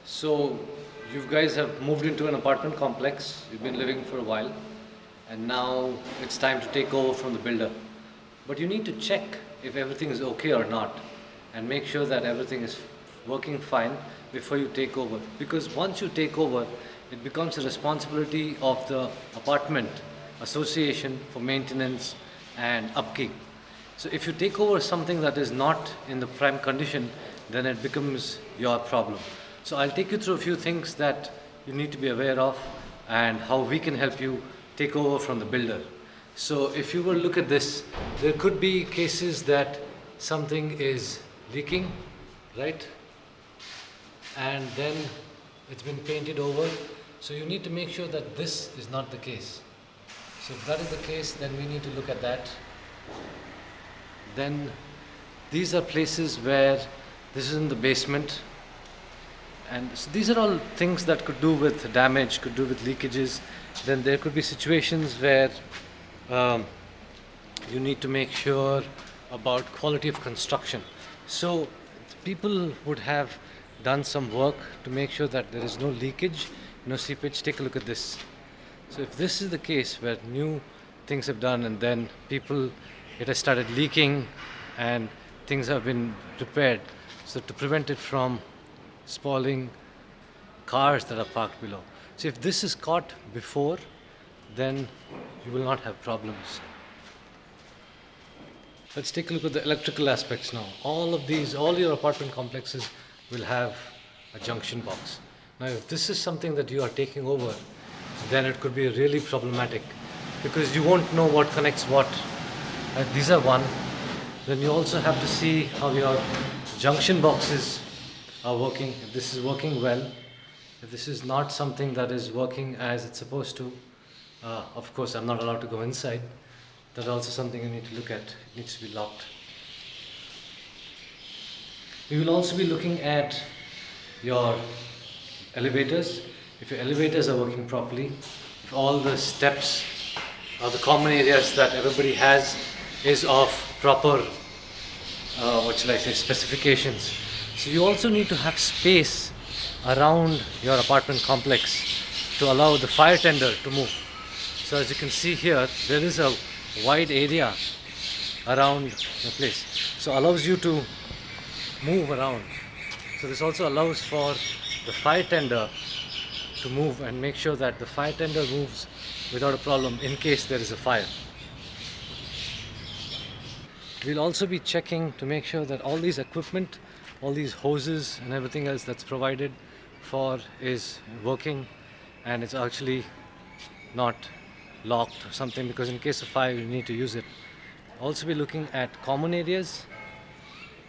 So, you guys have moved into an apartment complex, you've been living for a while, and now it's time to take over from the builder. But you need to check if everything is okay or not, and make sure that everything is working fine before you take over. Because once you take over, it becomes a responsibility of the apartment association for maintenance and upkeep. So if you take over something that is not in the prime condition, then it becomes your problem. So I'll take you through a few things that you need to be aware of and how we can help you take over from the builder. So if you will look at this, there could be cases that something is leaking, right? And then it's been painted over. So you need to make sure that this is not the case. So if that is the case, then we need to look at that. Then these are places where this is in the basement, and so these are all things that could do with damage, could do with leakages. Then there could be situations where you need to make sure about quality of construction. So people would have done some work to make sure that there is no leakage, no seepage. Take a look at this. So if this is the case where new things have done and then it has started leaking and things have been repaired, so to prevent it from spoiling cars that are parked below. So if this is caught before, then you will not have problems. Let's take a look at the electrical aspects now. All your apartment complexes will have a junction box. Now if this is something that you are taking over, then it could be really problematic because you won't know what connects what. These are one. Then you also have to see how your junction boxes are working. If this is working well, if this is not something that is working as it's supposed to, of course I'm not allowed to go inside. That's also something you need to look at. It needs to be locked. We will also be looking at your elevators. If your elevators are working properly, if all the steps or the common areas that everybody has is of proper specifications. So you also need to have space around your apartment complex to allow the fire tender to move. So as you can see here, there is a wide area around the place, so allows you to move around. So this also allows for the fire tender to move and make sure that the fire tender moves without a problem in case there is a fire. We'll also be checking to make sure that all these equipment, all these hoses and everything else that's provided for is working and it's actually not locked or something, because in case of fire you need to use it. Also be looking at common areas,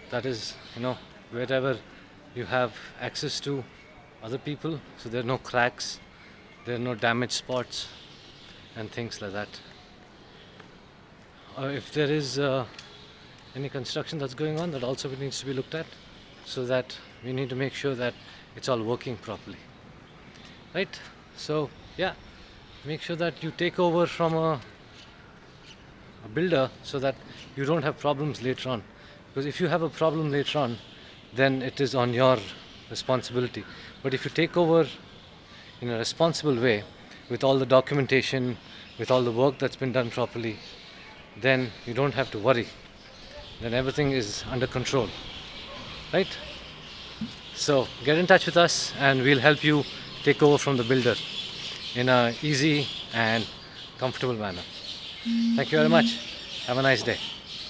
that is, wherever you have access to other people, so there are no cracks, there are no damaged spots and things like that. If there is any construction that's going on, that also needs to be looked at, so that we need to make sure that it's all working properly, right? So yeah, make sure that you take over from a builder so that you don't have problems later on, because if you have a problem later on, then it is on your responsibility. But if you take over in a responsible way, with all the documentation, with all the work that's been done properly, then you don't have to worry. Then everything is under control, right? So get in touch with us and we'll help you take over from the builder in an easy and comfortable manner. Thank you very much. Have a nice day.